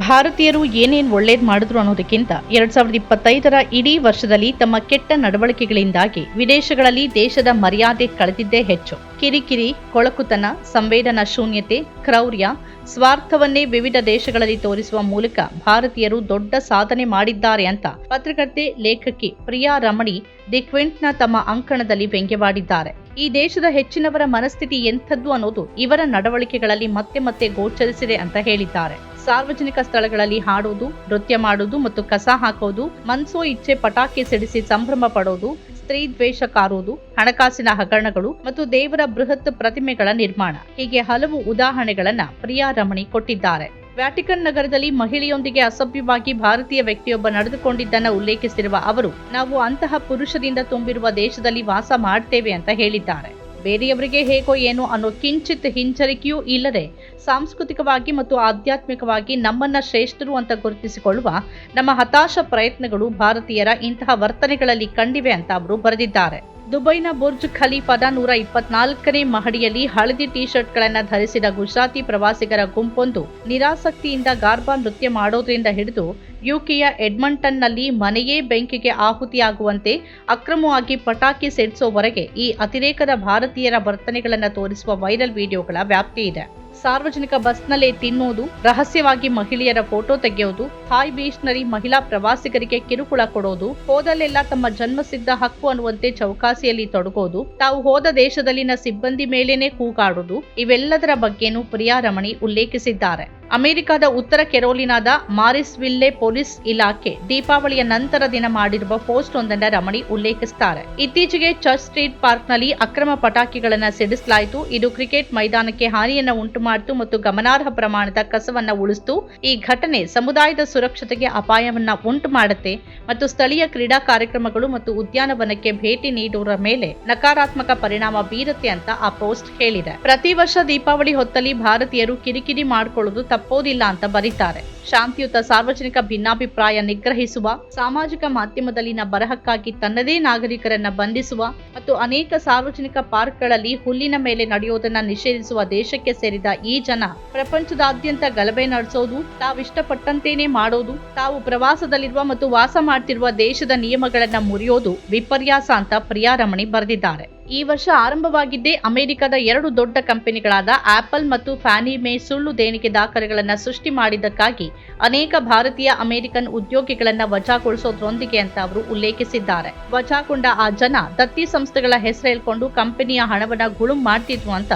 ಭಾರತೀಯರು ಏನೇನು ಒಳ್ಳೇದು ಮಾಡಿದ್ರು ಅನ್ನೋದಕ್ಕಿಂತ 2025ರ ಇಡೀ ವರ್ಷದಲ್ಲಿ ತಮ್ಮ ಕೆಟ್ಟ ನಡವಳಿಕೆಗಳಿಂದಾಗಿ ವಿದೇಶಗಳಲ್ಲಿ ದೇಶದ ಮರ್ಯಾದೆ ಕಳೆದಿದ್ದೇ ಹೆಚ್ಚು. ಕಿರಿಕಿರಿ, ಕೊಳಕುತನ, ಸಂವೇದನಾ ಶೂನ್ಯತೆ, ಕ್ರೌರ್ಯ, ಸ್ವಾರ್ಥವನ್ನೇ ವಿವಿಧ ದೇಶಗಳಲ್ಲಿ ತೋರಿಸುವ ಮೂಲಕ ಭಾರತೀಯರು ದೊಡ್ಡ ಸಾಧನೆ ಮಾಡಿದ್ದಾರೆ ಅಂತ ಪತ್ರಕರ್ತೆ, ಲೇಖಕಿ ಪ್ರಿಯಾ ರಮಣಿ ದಿ ಕ್ವಿಂಟ್ನ ತಮ್ಮ ಅಂಕಣದಲ್ಲಿ ವ್ಯಂಗ್ಯವಾಡಿದ್ದಾರೆ. ಈ ದೇಶದ ಹೆಚ್ಚಿನವರ ಮನಸ್ಥಿತಿ ಎಂಥದ್ದು ಅನ್ನೋದು ಇವರ ನಡವಳಿಕೆಗಳಲ್ಲಿ ಮತ್ತೆ ಮತ್ತೆ ಗೋಚರಿಸಿದೆ ಅಂತ ಹೇಳಿದ್ದಾರೆ. ಸಾರ್ವಜನಿಕ ಸ್ಥಳಗಳಲ್ಲಿ ಹಾಡೋದು, ನೃತ್ಯ ಮಾಡೋದು ಮತ್ತು ಕಸ ಹಾಕೋದು, ಮನ್ಸೋ ಇಚ್ಛೆ ಪಟಾಕಿ ಸಿಡಿಸಿ ಸಂಭ್ರಮ ಪಡೋದು, ಸ್ತ್ರೀ ದ್ವೇಷ ಕಾರೋದು, ಹಣಕಾಸಿನ ಹಗರಣಗಳು ಮತ್ತು ದೇವರ ಬೃಹತ್ ಪ್ರತಿಮೆಗಳ ನಿರ್ಮಾಣ, ಹೀಗೆ ಹಲವು ಉದಾಹರಣೆಗಳನ್ನ ಪ್ರಿಯಾ ರಮಣಿ ಕೊಟ್ಟಿದ್ದಾರೆ. ವ್ಯಾಟಿಕನ್ ನಗರದಲ್ಲಿ ಮಹಿಳೆಯೊಂದಿಗೆ ಅಸಭ್ಯವಾಗಿ ಭಾರತೀಯ ವ್ಯಕ್ತಿಯೊಬ್ಬ ನಡೆದುಕೊಂಡಿದ್ದನ್ನು ಉಲ್ಲೇಖಿಸಿರುವ ಅವರು, ನಾವು ಅಂತಹ ಪುರುಷರಿಂದ ತುಂಬಿರುವ ದೇಶದಲ್ಲಿ ವಾಸ ಮಾಡ್ತೇವೆ ಅಂತ ಹೇಳಿದ್ದಾರೆ. ಬೇರೆಯವರಿಗೆ ಹೇಗೋ ಏನೋ ಅನ್ನೋ ಕಿಂಚಿತ್ ಹಿಂಜರಿಕೆಯೂ ಇಲ್ಲದೆ ಸಾಂಸ್ಕೃತಿಕವಾಗಿ ಮತ್ತು ಆಧ್ಯಾತ್ಮಿಕವಾಗಿ ನಮ್ಮನ್ನ ಶ್ರೇಷ್ಠರು ಅಂತ ಗುರುತಿಸಿಕೊಳ್ಳುವ ನಮ್ಮ ಹತಾಶ ಪ್ರಯತ್ನಗಳು ಭಾರತೀಯರ ಇಂತಹ ವರ್ತನೆಗಳಲ್ಲಿ ಕಂಡಿವೆ ಅಂತ ಅವರು ಬರೆದಿದ್ದಾರೆ. ದುಬೈನ ಬುರ್ಜ್ ಖಲೀಫಾದ 124ನೇ ಮಹಡಿಯಲ್ಲಿ ಹಳದಿ ಟೀ ಶರ್ಟ್ಗಳನ್ನು ಧರಿಸಿದ ಗುಜರಾತಿ ಪ್ರವಾಸಿಗರ ಗುಂಪೊಂದು ನಿರಾಸಕ್ತಿಯಿಂದ ಗಾರ್ಬಾ ನೃತ್ಯ ಮಾಡೋದ್ರಿಂದ ಹಿಡಿದು ಯುಕೆಯ ಎಡ್ಮಂಟನ್ನಲ್ಲಿ ಮನೆಯೇ ಬೆಂಕಿಗೆ ಆಹುತಿಯಾಗುವಂತೆ ಅಕ್ರಮವಾಗಿ ಪಟಾಕಿ ಸಿಡಿಸೋವರೆಗೆ ಈ ಅತಿರೇಕದ ಭಾರತೀಯರ ವರ್ತನೆಗಳನ್ನು ತೋರಿಸುವ ವೈರಲ್ ವಿಡಿಯೋಗಳ ವ್ಯಾಪ್ತಿ ಇದೆ. ಸಾರ್ವಜನಿಕ ಬಸ್ನಲ್ಲೇ ತಿನ್ನೋದು, ರಹಸ್ಯವಾಗಿ ಮಹಿಳೆಯರ ಫೋಟೋ ತೆಗೆಯೋದು, ಥಾಯ್ ಬೀಚ್ನಲ್ಲಿ ಮಹಿಳಾ ಪ್ರವಾಸಿಗರಿಗೆ ಕಿರುಕುಳ ಕೊಡೋದು, ಹೋದಲ್ಲೆಲ್ಲ ತಮ್ಮ ಜನ್ಮಸಿದ್ಧ ಹಕ್ಕು ಅನ್ನುವಂತೆ ಚೌಕಾಸಿಯಲ್ಲಿ ತೊಡಗೋದು, ತಾವು ಹೋದ ದೇಶದಲ್ಲಿನ ಸಿಬ್ಬಂದಿ ಮೇಲೇನೆ ಕೂಗಾಡೋದು, ಇವೆಲ್ಲದರ ಬಗ್ಗೆನೂ ಪ್ರಿಯಾ ರಮಣಿ ಉಲ್ಲೇಖಿಸಿದ್ದಾರೆ. ಅಮೆರಿಕದ ಉತ್ತರ ಕೆರೋಲಿನಾದ ಮಾರಿಸ್ವಿಲ್ಲೆ ಪೊಲೀಸ್ ಇಲಾಖೆ ದೀಪಾವಳಿಯ ನಂತರ ದಿನ ಮಾಡಿರುವ ಪೋಸ್ಟ್ ಒಂದನ್ನ ರಮಣಿ ಉಲ್ಲೇಖಿಸುತ್ತಾರೆ. ಇತ್ತೀಚೆಗೆ ಚರ್ಚ್ ಸ್ಟ್ರೀಟ್ ಪಾರ್ಕ್ನಲ್ಲಿ ಅಕ್ರಮ ಪಟಾಕಿಗಳನ್ನು ಸಿಡಿಸಲಾಯಿತು. ಇದು ಕ್ರಿಕೆಟ್ ಮೈದಾನಕ್ಕೆ ಹಾನಿಯನ್ನ ಉಂಟು ಮಾಡಿತು ಮತ್ತು ಗಮನಾರ್ಹ ಪ್ರಮಾಣದ ಕಸವನ್ನ ಉಳಿಸಿತು. ಈ ಘಟನೆ ಸಮುದಾಯದ ಸುರಕ್ಷತೆಗೆ ಅಪಾಯವನ್ನ ಉಂಟು ಮಾಡುತ್ತೆ ಮತ್ತು ಸ್ಥಳೀಯ ಕ್ರೀಡಾ ಕಾರ್ಯಕ್ರಮಗಳು ಮತ್ತು ಉದ್ಯಾನವನಕ್ಕೆ ಭೇಟಿ ನೀಡುವವರ ಮೇಲೆ ನಕಾರಾತ್ಮಕ ಪರಿಣಾಮ ಬೀರುತ್ತೆ ಅಂತ ಆ ಪೋಸ್ಟ್ ಹೇಳಿದೆ. ಪ್ರತಿ ವರ್ಷ ದೀಪಾವಳಿ ಹೊತ್ತಲ್ಲಿ ಭಾರತೀಯರು ಕಿರಿಕಿರಿ ಮಾಡಿಕೊಳ್ಳುವುದು ತಪ್ಪೋದಿಲ್ಲ ಅಂತ ಬರೀತಾರೆ. ಶಾಂತಿಯುತ ಸಾರ್ವಜನಿಕ ಭಿನ್ನಾಭಿಪ್ರಾಯ ನಿಗ್ರಹಿಸುವ, ಸಾಮಾಜಿಕ ಮಾಧ್ಯಮದಲ್ಲಿನ ಬರಹಕ್ಕಾಗಿ ತನ್ನದೇ ನಾಗರಿಕರನ್ನ ಬಂಧಿಸುವ ಮತ್ತು ಅನೇಕ ಸಾರ್ವಜನಿಕ ಪಾರ್ಕ್ಗಳಲ್ಲಿ ಹುಲ್ಲಿನ ಮೇಲೆ ನಡೆಯೋದನ್ನ ನಿಷೇಧಿಸುವ ದೇಶಕ್ಕೆ ಸೇರಿದ ಈ ಜನ ಪ್ರಪಂಚದಾದ್ಯಂತ ಗಲಭೆ ನಡೆಸೋದು, ತಾವಿಷ್ಟಪಟ್ಟಂತೇನೆ ಮಾಡೋದು, ತಾವು ಪ್ರವಾಸದಲ್ಲಿರುವ ಮತ್ತು ವಾಸ ಮಾಡ್ತಿರುವ ದೇಶದ ನಿಯಮಗಳನ್ನ ಮುರಿಯೋದು ವಿಪರ್ಯಾಸ ಅಂತ ಪ್ರಿಯಾ ರಮಣಿ ಬರೆದಿದ್ದಾರೆ. ಈ ವರ್ಷ ಆರಂಭವಾಗಿದ್ದೇ ಅಮೆರಿಕದ 2 ದೊಡ್ಡ ಕಂಪನಿಗಳಾದ ಆಪಲ್ ಮತ್ತು ಫ್ಯಾನಿ ಮೇ ಸುಳ್ಳು ದೇಣಿಗೆ ದಾಖಲೆಗಳನ್ನು ಸೃಷ್ಟಿ ಮಾಡಿದ್ದಕ್ಕಾಗಿ ಅನೇಕ ಭಾರತೀಯ ಅಮೆರಿಕನ್ ಉದ್ಯೋಗಿಗಳನ್ನ ವಜಾಗೊಳಿಸೋದ್ರೊಂದಿಗೆ ಅಂತ ಅವರು ಉಲ್ಲೇಖಿಸಿದ್ದಾರೆ. ವಜಾಗೊಂಡ ಆ ಜನ ದತ್ತಿ ಸಂಸ್ಥೆಗಳ ಹೆಸರು ಹೇಳ್ಕೊಂಡು ಕಂಪನಿಯ ಹಣವನ್ನ ಗುಳುಂ ಮಾಡ್ತಿದ್ರು ಅಂತ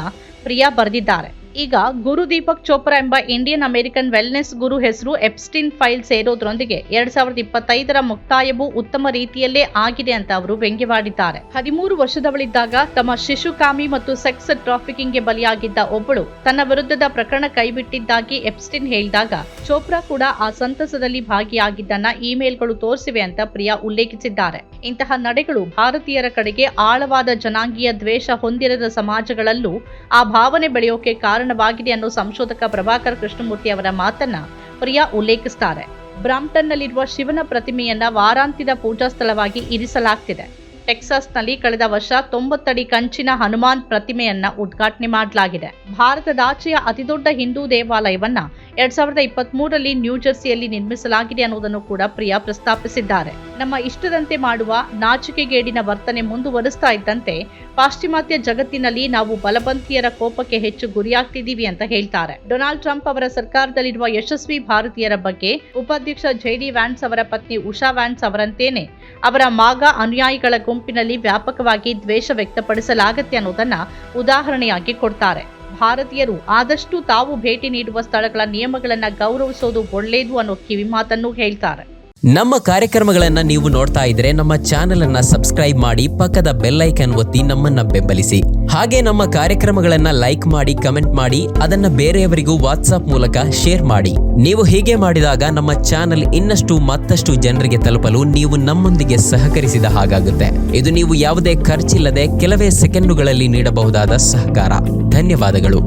ಪ್ರಿಯಾ ಬರೆದಿದ್ದಾರೆ. ಈಗ ಗುರು ದೀಪಕ್ ಚೋಪ್ರಾ ಎಂಬ ಇಂಡಿಯನ್ ಅಮೆರಿಕನ್ ವೆಲ್ನೆಸ್ ಗುರು ಹೆಸರು ಎಪ್ಸ್ಟೀನ್ ಫೈಲ್ ಸೇರೋದ್ರೊಂದಿಗೆ 2025ರ ಮುಕ್ತಾಯವೂ ಉತ್ತಮ ರೀತಿಯಲ್ಲೇ ಆಗಿದೆ ಅಂತ ಅವರು ವ್ಯಂಗ್ಯವಾಡಿದ್ದಾರೆ. 13 ವರ್ಷದವಳಿದ್ದಾಗ ತಮ್ಮ ಶಿಶುಕಾಮಿ ಮತ್ತು ಸೆಕ್ಸ್ ಟ್ರಾಫಿಕಿಂಗ್ಗೆ ಬಲಿಯಾಗಿದ್ದ ಒಬ್ಬಳು ತನ್ನ ವಿರುದ್ಧದ ಪ್ರಕರಣ ಕೈಬಿಟ್ಟಿದ್ದಾಗಿ ಎಪ್ಸ್ಟೀನ್ ಹೇಳಿದಾಗ ಚೋಪ್ರಾ ಕೂಡ ಆ ಸಂತಸದಲ್ಲಿ ಭಾಗಿಯಾಗಿದ್ದನ್ನ ಇಮೇಲ್ಗಳು ತೋರಿಸಿವೆ ಅಂತ ಪ್ರಿಯಾ ಉಲ್ಲೇಖಿಸಿದ್ದಾರೆ. ಇಂತಹ ನಡೆಗಳು ಭಾರತೀಯರ ಕಡೆಗೆ ಆಳವಾದ ಜನಾಂಗೀಯ ದ್ವೇಷ ಹೊಂದಿರದ ಸಮಾಜಗಳಲ್ಲೂ ಆ ಭಾವನೆ ಬೆಳೆಯೋಕೆ ಕಾರಣವಾಗಿದೆ ಅನ್ನೋ ಸಂಶೋಧಕ ಪ್ರಭಾಕರ್ ಕೃಷ್ಣಮೂರ್ತಿ ಅವರ ಮಾತನ್ನ ಪ್ರಿಯಾ ಉಲ್ಲೇಖಿಸುತ್ತಾರೆ. ಬ್ರಾಂಪ್ಟನ್ನಲ್ಲಿರುವ ಶಿವನ ಪ್ರತಿಮೆಯನ್ನ ವಾರಾಂತ್ಯದ ಪೂಜಾ ಸ್ಥಳವಾಗಿ ಇರಿಸಲಾಗ್ತಿದೆ. ಟೆಕ್ಸಾಸ್ನಲ್ಲಿ ಕಳೆದ ವರ್ಷ 90 ಅಡಿ ಕಂಚಿನ ಹನುಮಾನ್ ಪ್ರತಿಮೆಯನ್ನ ಉದ್ಘಾಟನೆ ಮಾಡಲಾಗಿದೆ. ಭಾರತದಾಚೆಯ ಅತಿದೊಡ್ಡ ಹಿಂದೂ ದೇವಾಲಯವನ್ನ 2023ರಲ್ಲಿ ನ್ಯೂಜೆರ್ಸಿಯಲ್ಲಿ ನಿರ್ಮಿಸಲಾಗಿದೆ ಅನ್ನೋದನ್ನು ಕೂಡ ಪ್ರಿಯಾ ಪ್ರಸ್ತಾಪಿಸಿದ್ದಾರೆ. ನಮ್ಮ ಇಷ್ಟದಂತೆ ಮಾಡುವ ನಾಚಿಕೆಗೇಡಿನ ವರ್ತನೆ ಮುಂದುವರಿಸ್ತಾ ಇದ್ದಂತೆ ಪಾಶ್ಚಿಮಾತ್ಯ ಜಗತ್ತಿನಲ್ಲಿ ನಾವು ಬಲವಂತಿಯರ ಕೋಪಕ್ಕೆ ಹೆಚ್ಚು ಗುರಿಯಾಗ್ತಿದ್ದೀವಿ ಅಂತ ಹೇಳ್ತಾರೆ. ಡೊನಾಲ್ಡ್ ಟ್ರಂಪ್ ಅವರ ಸರ್ಕಾರದಲ್ಲಿರುವ ಯಶಸ್ವಿ ಭಾರತೀಯರ ಬಗ್ಗೆ ಉಪಾಧ್ಯಕ್ಷ ಜೆ.ಡಿ. ವ್ಯಾನ್ಸ್ ಅವರ ಪತ್ನಿ ಉಷಾ ವ್ಯಾನ್ಸ್ ಅವರಂತೇನೆ ಅವರ ಮಾಗಾ ಅನುಯಾಯಿಗಳ ಗುಂಪಿನಲ್ಲಿ ವ್ಯಾಪಕವಾಗಿ ದ್ವೇಷ ವ್ಯಕ್ತಪಡಿಸಲಾಗುತ್ತೆ ಅನ್ನೋದನ್ನ ಉದಾಹರಣೆಯಾಗಿ ಕೊಡ್ತಾರೆ. ಭಾರತೀಯರು ಆದಷ್ಟು ತಾವು ಭೇಟಿ ನೀಡುವ ಸ್ಥಳಗಳ ನಿಯಮಗಳನ್ನ ಗೌರವಿಸೋದು ಒಳ್ಳೆಯದು ಅನ್ನೋ ಕಿವಿ ಮಾತನ್ನು ಹೇಳ್ತಾರೆ. ನಮ್ಮ ಕಾರ್ಯಕ್ರಮಗಳನ್ನ ನೀವು ನೋಡ್ತಾ ಇದ್ರೆ ನಮ್ಮ ಚಾನೆಲ್ ಅನ್ನ ಸಬ್ಸ್ಕ್ರೈಬ್ ಮಾಡಿ, ಪಕ್ಕದ ಬೆಲ್ ಐಕಾನ್ ಒತ್ತಿ ನಮ್ಮನ್ನ ಬೆಂಬಲಿಸಿ. ಹಾಗೆ ನಮ್ಮ ಕಾರ್ಯಕ್ರಮಗಳನ್ನ ಲೈಕ್ ಮಾಡಿ, ಕಮೆಂಟ್ ಮಾಡಿ, ಅದನ್ನ ಬೇರೆಯವರಿಗೂ ವಾಟ್ಸ್ಆಪ್ ಮೂಲಕ ಶೇರ್ ಮಾಡಿ. ನೀವು ಹೀಗೆ ಮಾಡಿದಾಗ ನಮ್ಮ ಚಾನೆಲ್ ಇನ್ನಷ್ಟು ಮತ್ತಷ್ಟು ಜನರಿಗೆ ತಲುಪಲು ನೀವು ನಮ್ಮೊಂದಿಗೆ ಸಹಕರಿಸಿದ ಹಾಗಾಗುತ್ತೆ. ಇದು ನೀವು ಯಾವುದೇ ಖರ್ಚಿಲ್ಲದೆ ಕೆಲವೇ ಸೆಕೆಂಡುಗಳಲ್ಲಿ ನೀಡಬಹುದಾದ ಸಹಕಾರ. ಧನ್ಯವಾದಗಳು.